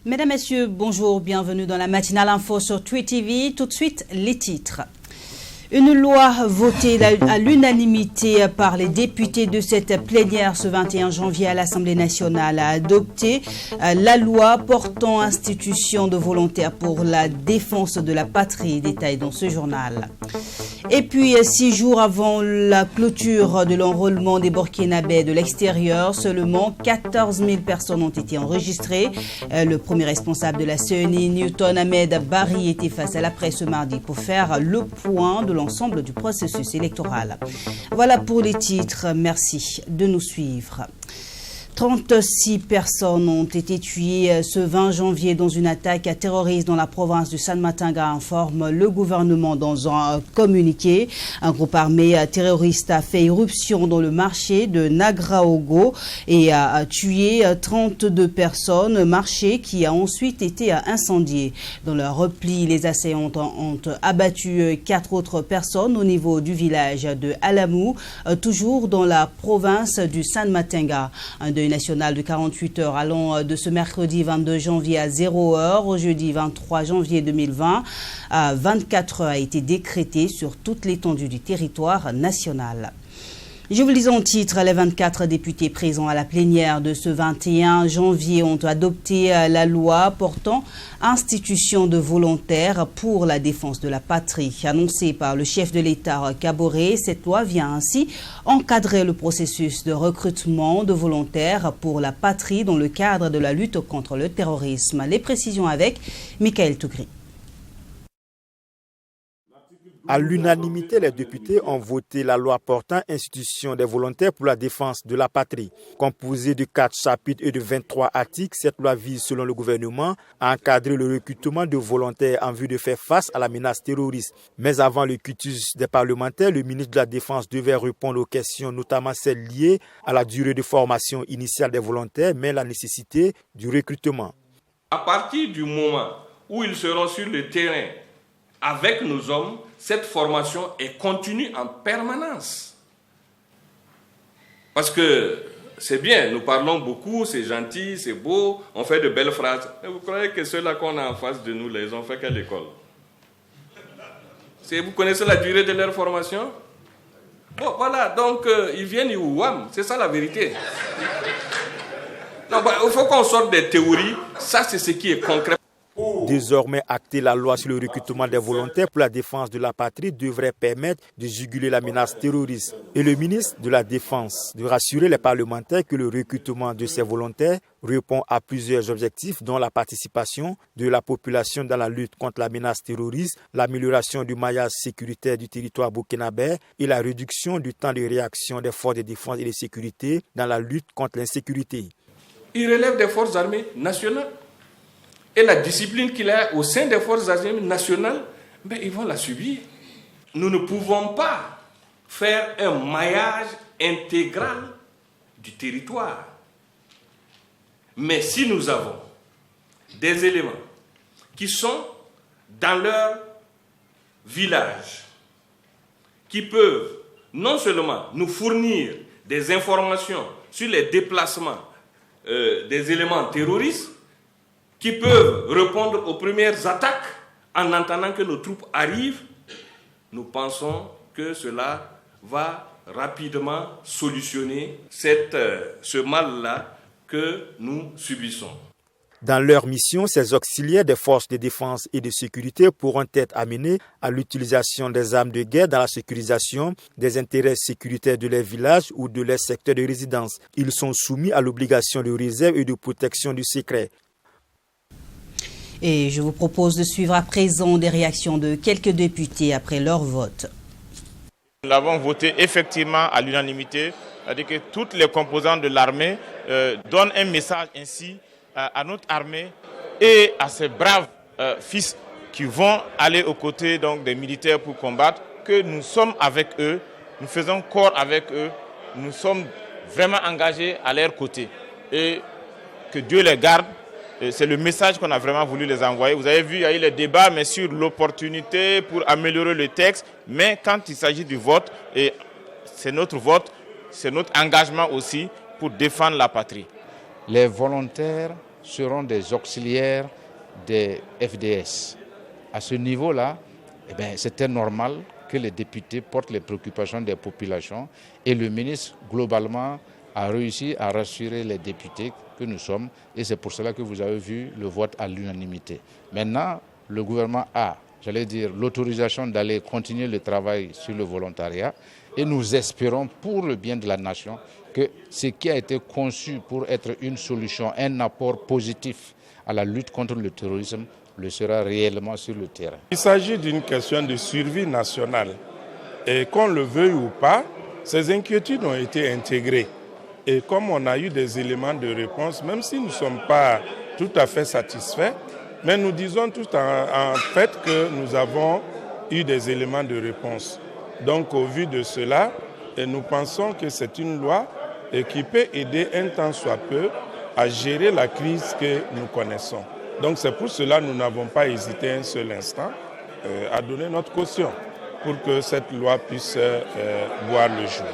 Mesdames, Messieurs, bonjour, bienvenue dans la matinale info sur Tweet TV. Tout de suite, les titres. Une loi votée à l'unanimité par les députés de cette plénière ce 21 janvier à l'Assemblée nationale a adopté la loi portant institution de volontaires pour la défense de la patrie, détail dans ce journal. Et puis, 6 jours avant la clôture de l'enrôlement des Burkinabés de l'extérieur, seulement 14 000 personnes ont été enregistrées. Le premier responsable de la CENI, Newton Ahmed Barry, était face à la presse ce mardi pour faire le point de l'ensemble du processus électoral. Voilà pour les titres. Merci de nous suivre. 36 personnes ont été tuées ce 20 janvier dans une attaque terroriste dans la province du San-Matinga, informe le gouvernement dans un communiqué. Un groupe armé terroriste a fait irruption dans le marché de Nagraogo et a tué 32 personnes, marché qui a ensuite été incendié. Dans leur repli, les assaillants ont abattu 4 autres personnes au niveau du village de Alamou, toujours dans la province du San-Matinga. Un deuil national de 48 heures allant de ce mercredi 22 janvier à 0 heure au jeudi 23 janvier 2020 à 24 heures a été décrété sur toute l'étendue du territoire national. Je vous le dis en titre, les 24 députés présents à la plénière de ce 21 janvier ont adopté la loi portant institution de volontaires pour la défense de la patrie. Annoncée par le chef de l'État Kaboré, cette loi vient ainsi encadrer le processus de recrutement de volontaires pour la patrie dans le cadre de la lutte contre le terrorisme. Les précisions avec Michael Tougri. À l'unanimité, les députés ont voté la loi portant institution des volontaires pour la défense de la patrie. Composée de 4 chapitres et de 23 articles, cette loi vise, selon le gouvernement, à encadrer le recrutement de volontaires en vue de faire face à la menace terroriste. Mais avant le quitus des parlementaires, le ministre de la Défense devait répondre aux questions, notamment celles liées à la durée de formation initiale des volontaires, mais la nécessité du recrutement. À partir du moment où ils seront sur le terrain avec nos hommes, cette formation est continue en permanence. Parce que c'est bien, nous parlons beaucoup, c'est gentil, c'est beau, on fait de belles phrases. Mais vous croyez que ceux-là qu'on a en face de nous, ils ont fait quelle école? Vous connaissez la durée de leur formation? Bon, voilà, donc ils viennent, ils ouam, c'est ça la vérité. Non, il faut qu'on sorte des théories, ça c'est ce qui est concret. Désormais acter la loi sur le recrutement des volontaires pour la défense de la patrie devrait permettre de juguler la menace terroriste. Et le ministre de la Défense de rassurer les parlementaires que le recrutement de ces volontaires répond à plusieurs objectifs, dont la participation de la population dans la lutte contre la menace terroriste, l'amélioration du maillage sécuritaire du territoire burkinabé et la réduction du temps de réaction des forces de défense et de sécurité dans la lutte contre l'insécurité. Il relève des forces armées nationales. Et la discipline qu'il a au sein des forces armées nationales, ils vont la subir. Nous ne pouvons pas faire un maillage intégral du territoire. Mais si nous avons des éléments qui sont dans leur village, qui peuvent non seulement nous fournir des informations sur les déplacements des éléments terroristes, qui peuvent répondre aux premières attaques en entendant que nos troupes arrivent, nous pensons que cela va rapidement solutionner ce mal-là que nous subissons. Dans leur mission, ces auxiliaires des forces de défense et de sécurité pourront être amenés à l'utilisation des armes de guerre dans la sécurisation des intérêts sécuritaires de leurs villages ou de leurs secteurs de résidence. Ils sont soumis à l'obligation de réserve et de protection du secret. Et je vous propose de suivre à présent des réactions de quelques députés après leur vote. Nous l'avons voté effectivement à l'unanimité, c'est-à-dire que toutes les composantes de l'armée donnent un message ainsi à notre armée et à ces braves fils qui vont aller aux côtés donc, des militaires pour combattre, que nous sommes avec eux, nous faisons corps avec eux, nous sommes vraiment engagés à leur côté. Et que Dieu les garde. C'est le message qu'on a vraiment voulu les envoyer. Vous avez vu, il y a eu les débats, mais sur l'opportunité pour améliorer le texte. Mais quand il s'agit du vote, et c'est notre vote, c'est notre engagement aussi pour défendre la patrie. Les volontaires seront des auxiliaires des FDS. À ce niveau-là, c'était normal que les députés portent les préoccupations des populations et le ministre, globalement, a réussi à rassurer les députés que nous sommes et c'est pour cela que vous avez vu le vote à l'unanimité. Maintenant, le gouvernement a, l'autorisation d'aller continuer le travail sur le volontariat et nous espérons pour le bien de la nation que ce qui a été conçu pour être une solution, un apport positif à la lutte contre le terrorisme le sera réellement sur le terrain. Il s'agit d'une question de survie nationale et qu'on le veuille ou pas, ces inquiétudes ont été intégrées. Et comme on a eu des éléments de réponse, même si nous ne sommes pas tout à fait satisfaits, mais nous disons tout en fait que nous avons eu des éléments de réponse. Donc au vu de cela, nous pensons que c'est une loi qui peut aider un tant soit peu à gérer la crise que nous connaissons. Donc c'est pour cela que nous n'avons pas hésité un seul instant à donner notre caution pour que cette loi puisse voir le jour.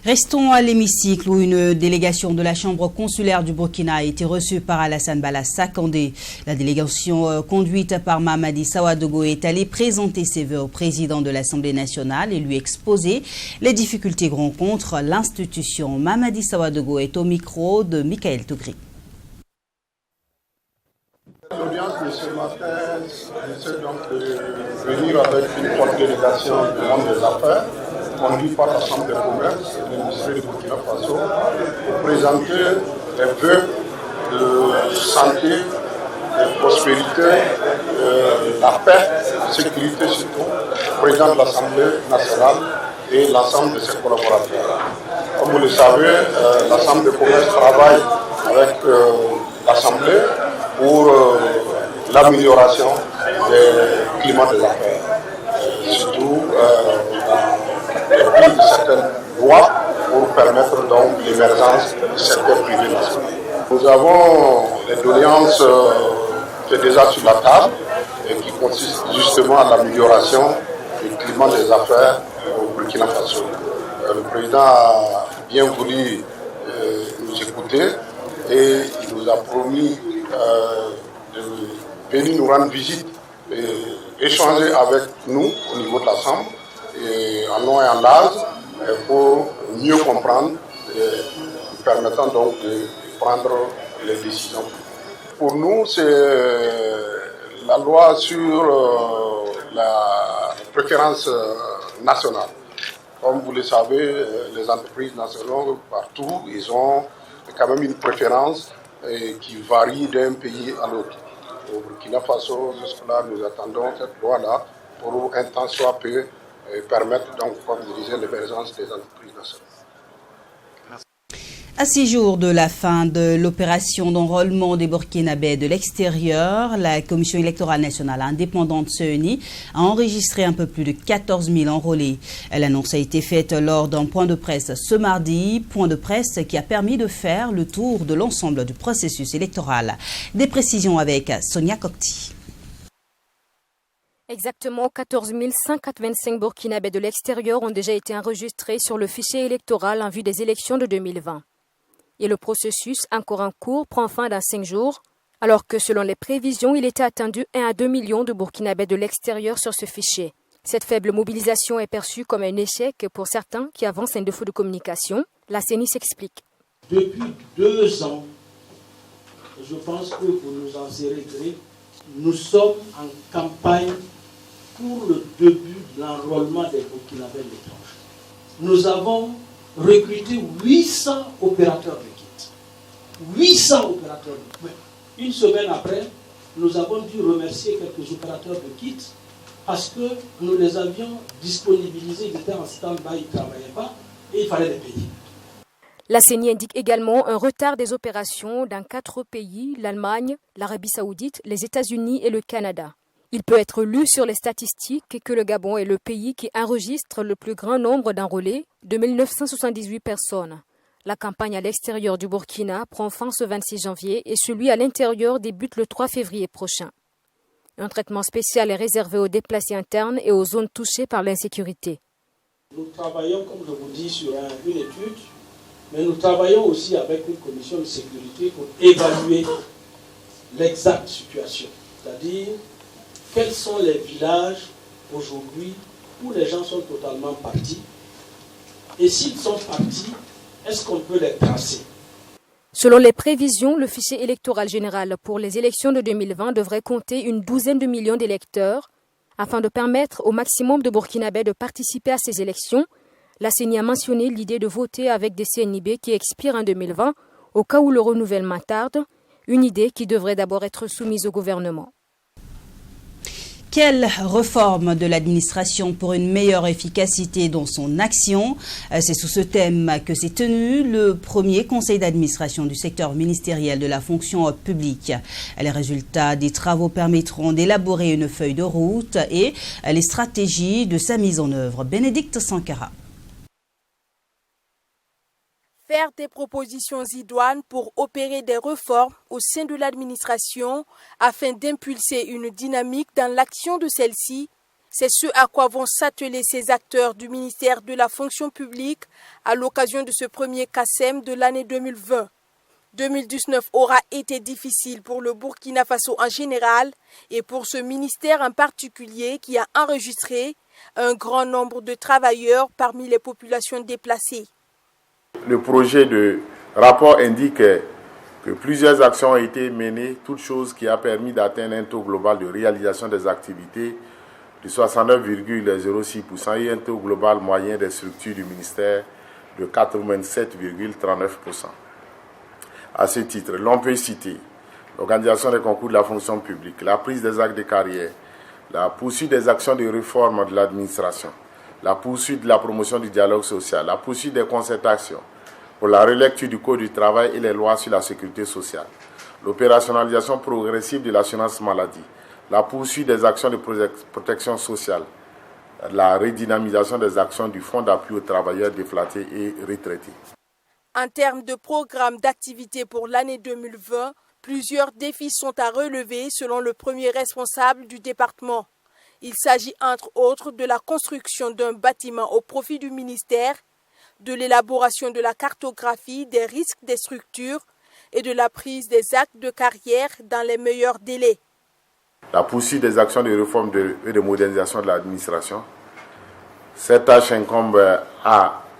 Restons à l'hémicycle où une délégation de la Chambre consulaire du Burkina a été reçue par Alassane Bala Sakandé. La délégation conduite par Mamadi Sawadogo est allée présenter ses vœux au président de l'Assemblée nationale et lui exposer les difficultés que rencontre l'institution. Mamadi Sawadogo est au micro de Michael Tougri. L'audience de ce matin, j'essaie donc de venir avec une forte délégation du monde des affaires, conduite par la Chambre de commerce et l'industrie du Burkina Faso, pour présenter les vœux de santé, de prospérité, de la paix, de sécurité surtout, au président de l'Assemblée nationale et l'ensemble de ses collaborateurs. Comme vous le savez, la Chambre de commerce travaille avec l'Assemblée pour l'amélioration du climat des affaires, surtout dans le prise de certaines lois pour permettre donc l'émergence du secteur privé national. Nous avons les doléances qui sont déjà sur la table et qui consistent justement à l'amélioration du climat des affaires au Burkina Faso. Le président a bien voulu nous écouter et il nous a promis de venir nous rendre visite et échanger avec nous au niveau de la Chambre, en long et en large, pour mieux comprendre et permettant donc de prendre les décisions. Pour nous, c'est la loi sur la préférence nationale. Comme vous le savez, les entreprises nationales, partout, ils ont quand même une préférence qui varie d'un pays à l'autre. Au Burkina Faso, jusque-là, nous attendons cette loi-là pour un temps soit peu permettre, donc, comme je disais, l'émergence des entreprises nationales. À 6 jours de la fin de l'opération d'enrôlement des Burkinabés de l'extérieur, la Commission électorale nationale indépendante CENI a enregistré un peu plus de 14 000 enrôlés. L'annonce a été faite lors d'un point de presse ce mardi, point de presse qui a permis de faire le tour de l'ensemble du processus électoral. Des précisions avec Sonia Kokti. Exactement 14 525 Burkinabés de l'extérieur ont déjà été enregistrés sur le fichier électoral en vue des élections de 2020. Et le processus, encore en cours, prend fin dans 5 jours, alors que selon les prévisions, il était attendu 1 à 2 millions de Burkinabés de l'extérieur sur ce fichier. Cette faible mobilisation est perçue comme un échec pour certains qui avancent un défaut de communication. La CENI s'explique. Depuis 2 ans, je pense que vous nous en serez gré, nous sommes en campagne pour le début de l'enrôlement des Burkinabés de l'étranger. Nous avons recruté 800 opérateurs de kits. 800 opérateurs de kits. Une semaine après, nous avons dû remercier quelques opérateurs de kits parce que nous les avions disponibilisés, ils étaient en stand-by, ils ne travaillaient pas et il fallait les payer. La CENI indique également un retard des opérations dans 4 pays, l'Allemagne, l'Arabie Saoudite, les États-Unis et le Canada. Il peut être lu sur les statistiques que le Gabon est le pays qui enregistre le plus grand nombre d'enrôlés, de 1978 personnes. La campagne à l'extérieur du Burkina prend fin ce 26 janvier et celui à l'intérieur débute le 3 février prochain. Un traitement spécial est réservé aux déplacés internes et aux zones touchées par l'insécurité. Nous travaillons, comme je vous dis, sur une étude Mais nous travaillons aussi avec une commission de sécurité pour évaluer l'exacte situation. C'est-à-dire, quels sont les villages aujourd'hui où les gens sont totalement partis. Et s'ils sont partis, est-ce qu'on peut les tracer? Selon les prévisions, le fichier électoral général pour les élections de 2020 devrait compter une douzaine de millions d'électeurs. Afin de permettre au maximum de Burkinabés de participer à ces élections, la CENI a mentionné l'idée de voter avec des CNIB qui expirent en 2020 au cas où le renouvellement tarde, une idée qui devrait d'abord être soumise au gouvernement. Quelle réforme de l'administration pour une meilleure efficacité dans son action? C'est sous ce thème que s'est tenu le premier conseil d'administration du secteur ministériel de la fonction publique. Les résultats des travaux permettront d'élaborer une feuille de route et les stratégies de sa mise en œuvre. Bénédicte Sankara. Faire des propositions idoines pour opérer des réformes au sein de l'administration afin d'impulser une dynamique dans l'action de celle-ci, c'est ce à quoi vont s'atteler ces acteurs du ministère de la fonction publique à l'occasion de ce premier CACEM de l'année 2020. 2019 aura été difficile pour le Burkina Faso en général et pour ce ministère en particulier qui a enregistré un grand nombre de travailleurs parmi les populations déplacées. Le projet de rapport indique que plusieurs actions ont été menées, toute chose qui a permis d'atteindre un taux global de réalisation des activités de 69,06% et un taux global moyen des structures du ministère de 87,39%. À ce titre, l'on peut citer l'organisation des concours de la fonction publique, la prise des actes de carrière, la poursuite des actions de réforme de l'administration, la poursuite de la promotion du dialogue social, la poursuite des concertations pour la relecture du Code du travail et les lois sur la sécurité sociale, l'opérationnalisation progressive de l'assurance maladie, la poursuite des actions de protection sociale, la redynamisation des actions du Fonds d'appui aux travailleurs déflattés et retraités. En termes de programme d'activité pour l'année 2020, plusieurs défis sont à relever selon le premier responsable du département. Il s'agit entre autres de la construction d'un bâtiment au profit du ministère, de l'élaboration de la cartographie des risques des structures et de la prise des actes de carrière dans les meilleurs délais. La poursuite des actions de réforme et de modernisation de l'administration. Cette tâche incombe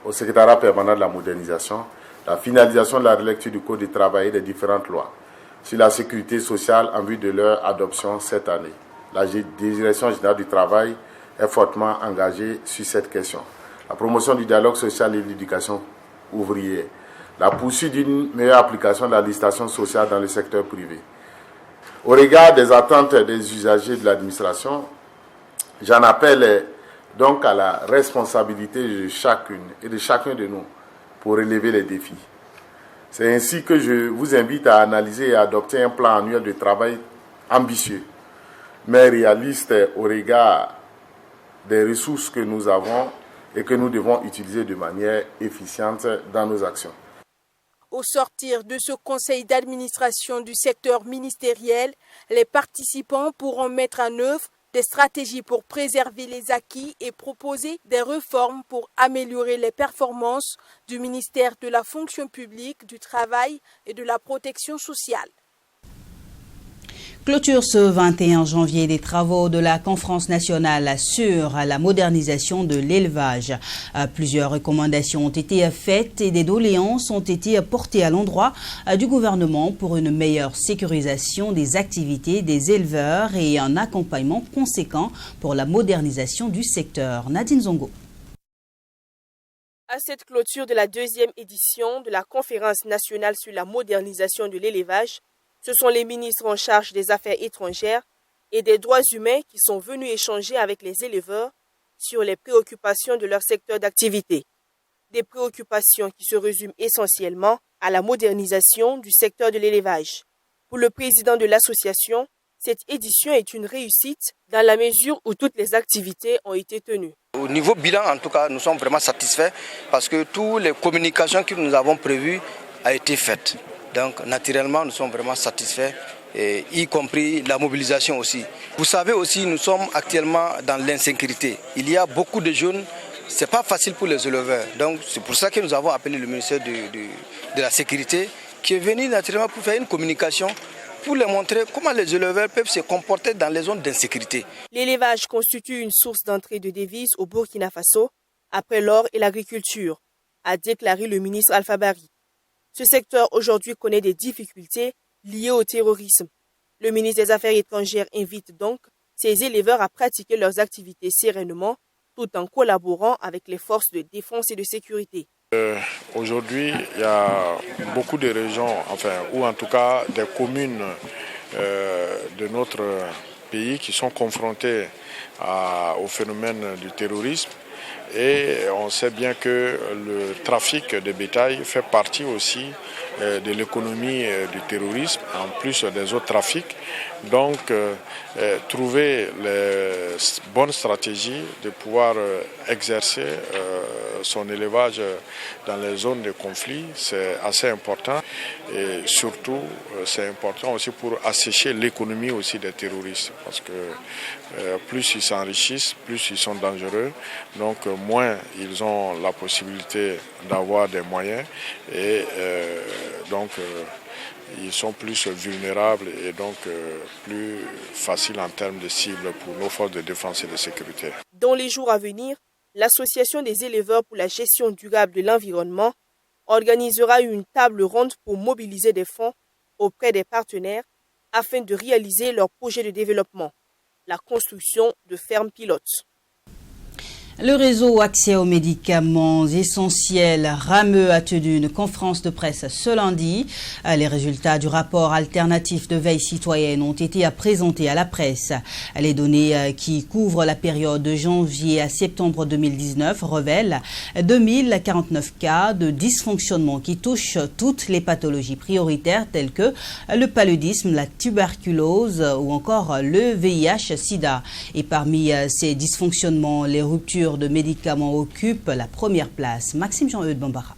au secrétariat permanent de la modernisation, la finalisation de la relecture du Code du travail et des différentes lois sur la sécurité sociale en vue de leur adoption cette année. La Direction générale du travail est fortement engagée sur cette question. La promotion du dialogue social et de l'éducation ouvrière. La poursuite d'une meilleure application de la législation sociale dans le secteur privé. Au regard des attentes des usagers de l'administration, j'en appelle donc à la responsabilité de chacune et de chacun de nous pour relever les défis. C'est ainsi que je vous invite à analyser et à adopter un plan annuel de travail ambitieux, mais réaliste au regard des ressources que nous avons et que nous devons utiliser de manière efficiente dans nos actions. Au sortir de ce conseil d'administration du secteur ministériel, les participants pourront mettre en œuvre des stratégies pour préserver les acquis et proposer des réformes pour améliorer les performances du ministère de la fonction publique, du travail et de la protection sociale. Clôture ce 21 janvier des travaux de la Conférence nationale sur la modernisation de l'élevage. Plusieurs recommandations ont été faites et des doléances ont été portées à l'endroit du gouvernement pour une meilleure sécurisation des activités des éleveurs et un accompagnement conséquent pour la modernisation du secteur. Nadine Zongo. À cette clôture de la deuxième édition de la Conférence nationale sur la modernisation de l'élevage, ce sont les ministres en charge des Affaires étrangères et des droits humains qui sont venus échanger avec les éleveurs sur les préoccupations de leur secteur d'activité. Des préoccupations qui se résument essentiellement à la modernisation du secteur de l'élevage. Pour le président de l'association, cette édition est une réussite dans la mesure où toutes les activités ont été tenues. Au niveau bilan, en tout cas, nous sommes vraiment satisfaits parce que toutes les communications que nous avons prévues ont été faites. Donc, naturellement, nous sommes vraiment satisfaits, y compris la mobilisation aussi. Vous savez aussi, nous sommes actuellement dans l'insécurité. Il y a beaucoup de jeunes ce n'est pas facile pour les éleveurs. Donc c'est pour ça que nous avons appelé le ministère de la Sécurité qui est venu naturellement pour faire une communication pour leur montrer comment les éleveurs peuvent se comporter dans les zones d'insécurité. L'élevage constitue une source d'entrée de devises au Burkina Faso après l'or et l'agriculture, a déclaré le ministre Alpha Bari. Ce secteur aujourd'hui connaît des difficultés liées au terrorisme. Le ministre des Affaires étrangères invite donc ces éleveurs à pratiquer leurs activités sereinement tout en collaborant avec les forces de défense et de sécurité. Aujourd'hui, il y a beaucoup de régions, ou en tout cas des communes de notre pays qui sont confrontées au phénomène du terrorisme. Et on sait bien que le trafic de bétail fait partie aussi de l'économie du terrorisme, en plus des autres trafics. Donc, trouver les bonnes stratégies de pouvoir exercer son élevage dans les zones de conflit, c'est assez important. Et surtout, c'est important aussi pour assécher l'économie aussi des terroristes. Parce que plus ils s'enrichissent, plus ils sont dangereux. Donc, moins ils ont la possibilité d'avoir des moyens. Et donc, ils sont plus vulnérables et donc plus faciles en termes de cibles pour nos forces de défense et de sécurité. Dans les jours à venir, l'Association des éleveurs pour la gestion durable de l'environnement organisera une table ronde pour mobiliser des fonds auprès des partenaires afin de réaliser leur projet de développement, la construction de fermes pilotes. Le réseau accès aux médicaments essentiels Rameux a tenu une conférence de presse ce lundi. Les résultats du rapport alternatif de veille citoyenne ont été présentés à la presse. Les données qui couvrent la période de janvier à septembre 2019 révèlent 2049 cas de dysfonctionnement qui touchent toutes les pathologies prioritaires telles que le paludisme, la tuberculose ou encore le VIH-Sida. Et parmi ces dysfonctionnements, les ruptures de médicaments occupent la première place. Maxime Jean-Eudes Bambara.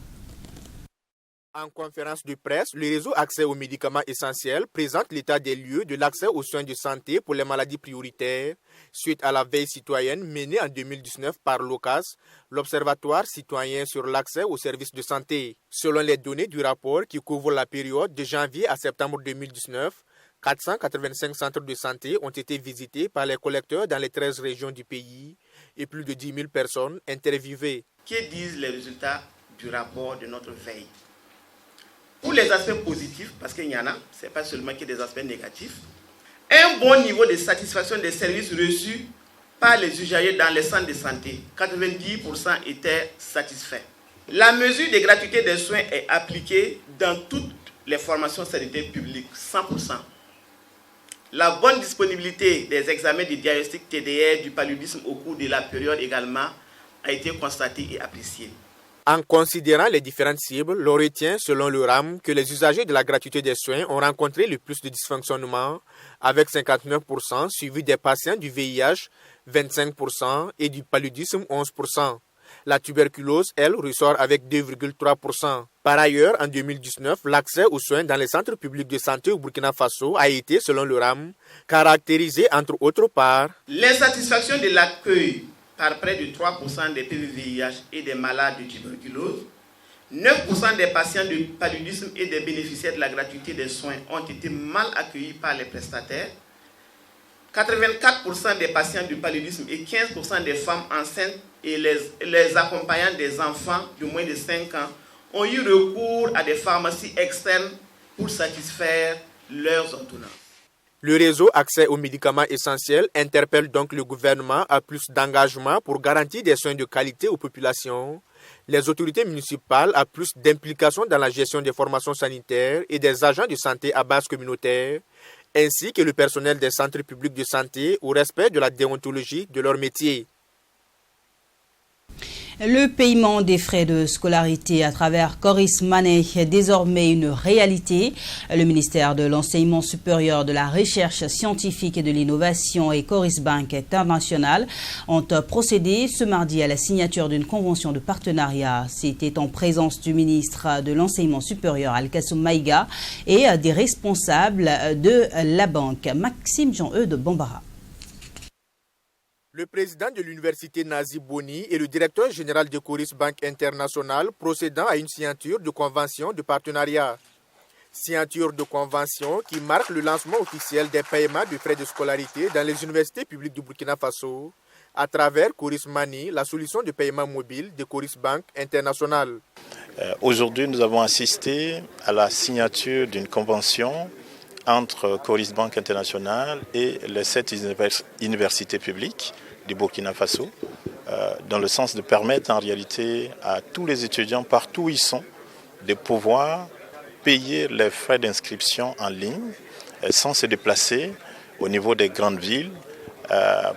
En conférence de presse, le réseau accès aux médicaments essentiels présente l'état des lieux de l'accès aux soins de santé pour les maladies prioritaires suite à la veille citoyenne menée en 2019 par l'OCAS, l'Observatoire citoyen sur l'accès aux services de santé. Selon les données du rapport qui couvre la période de janvier à septembre 2019, 485 centres de santé ont été visités par les collecteurs dans les 13 régions du pays et plus de 10 000 personnes interviewées. Que disent les résultats du rapport de notre veille? Pour les aspects positifs, parce qu'il y en a, ce n'est pas seulement que des aspects négatifs, un bon niveau de satisfaction des services reçus par les usagers dans les centres de santé, 90% étaient satisfaits. La mesure de gratuité des soins est appliquée dans toutes les formations sanitaires publiques, 100%. La bonne disponibilité des examens de diagnostic TDR du paludisme au cours de la période également a été constatée et appréciée. En considérant les différentes cibles, l'on retient, selon le RAM, que les usagers de la gratuité des soins ont rencontré le plus de dysfonctionnements, avec 59%, suivi des patients du VIH, 25%, et du paludisme, 11%. La tuberculose, elle, ressort avec 2,3%. Par ailleurs, en 2019, l'accès aux soins dans les centres publics de santé au Burkina Faso a été, selon le RAM, caractérisé entre autres par l'insatisfaction de l'accueil par près de 3% des PV-VIH et des malades de tuberculose, 9% des patients de paludisme et des bénéficiaires de la gratuité des soins ont été mal accueillis par les prestataires, 84% des patients du paludisme et 15% des femmes enceintes et les accompagnants des enfants de moins de 5 ans ont eu recours à des pharmacies externes pour satisfaire leurs ordonnances. Le réseau accès aux médicaments essentiels interpelle donc le gouvernement à plus d'engagement pour garantir des soins de qualité aux populations, les autorités municipales à plus d'implication dans la gestion des formations sanitaires et des agents de santé à base communautaire, ainsi que le personnel des centres publics de santé au respect de la déontologie de leur métier. Le paiement des frais de scolarité à travers Coris Money est désormais une réalité. Le ministère de l'Enseignement supérieur, de la Recherche scientifique et de l'Innovation et Coris Bank International ont procédé ce mardi à la signature d'une convention de partenariat. C'était en présence du ministre de l'Enseignement supérieur, Al-Kassoum Maïga, et des responsables de la banque. Maxime Jean-Eudes Bambara. Le président de l'université Nazi Boni et le directeur général de Coris Bank International procédant à une signature de convention de partenariat. Signature de convention qui marque le lancement officiel des paiements de frais de scolarité dans les universités publiques du Burkina Faso à travers Coris Money, la solution de paiement mobile de Coris Bank International. Aujourd'hui, nous avons assisté à la signature d'une convention entre Coris Bank International et les 7 universités publiques du Burkina Faso, dans le sens de permettre en réalité à tous les étudiants, partout où ils sont, de pouvoir payer les frais d'inscription en ligne sans se déplacer au niveau des grandes villes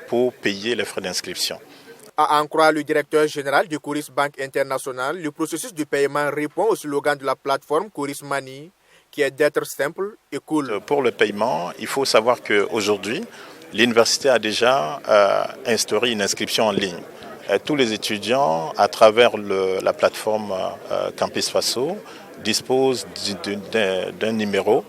pour payer les frais d'inscription. À en croire le directeur général de Coris Bank International, le processus de paiement répond au slogan de la plateforme Coris Money, qui est d'être simple et cool. Pour le paiement, il faut savoir qu'aujourd'hui, l'université a déjà instauré une inscription en ligne. Tous les étudiants, à travers la plateforme Campus Faso, disposent d'un numéro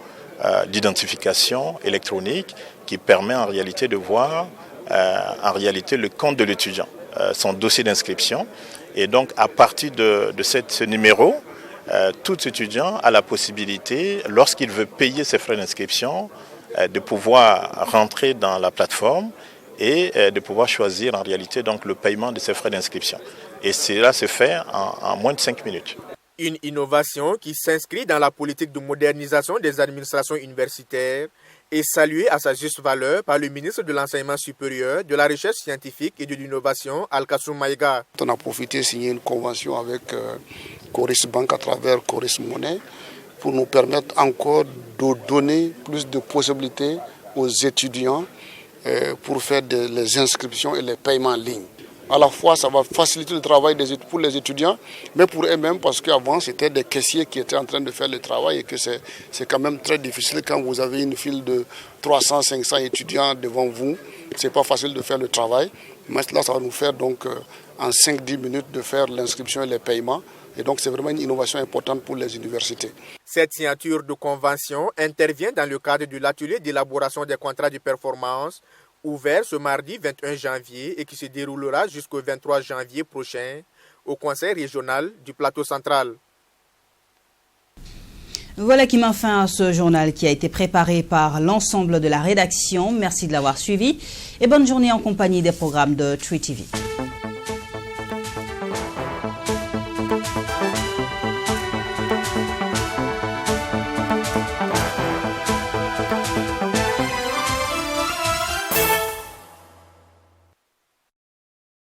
d'identification électronique qui permet en réalité de voir en réalité le compte de l'étudiant, son dossier d'inscription. Et donc, à partir de ce numéro, tout étudiant a la possibilité, lorsqu'il veut payer ses frais d'inscription, de pouvoir rentrer dans la plateforme et de pouvoir choisir en réalité donc, le paiement de ses frais d'inscription. Et cela se fait en moins de 5 minutes. Une innovation qui s'inscrit dans la politique de modernisation des administrations universitaires et saluée à sa juste valeur par le ministre de l'Enseignement supérieur, de la Recherche scientifique et de l'Innovation, Al-Kassoum Maïga. On a profité de signer une convention avec Coris Bank à travers Coris Money pour nous permettre encore de donner plus de possibilités aux étudiants pour faire les inscriptions et les paiements en ligne. À la fois, ça va faciliter le travail pour les étudiants, mais pour eux-mêmes, parce qu'avant, c'était des caissiers qui étaient en train de faire le travail et que c'est quand même très difficile quand vous avez une file de 300, 500 étudiants devant vous. Ce n'est pas facile de faire le travail. Maintenant, ça va nous faire donc en 5-10 minutes de faire l'inscription et les paiements. Et donc, c'est vraiment une innovation importante pour les universités. Cette signature de convention intervient dans le cadre de l'atelier d'élaboration des contrats de performance ouvert ce mardi 21 janvier et qui se déroulera jusqu'au 23 janvier prochain au Conseil régional du Plateau central. Voilà qui met fin à ce journal qui a été préparé par l'ensemble de la rédaction. Merci de l'avoir suivi et bonne journée en compagnie des programmes de Tree TV.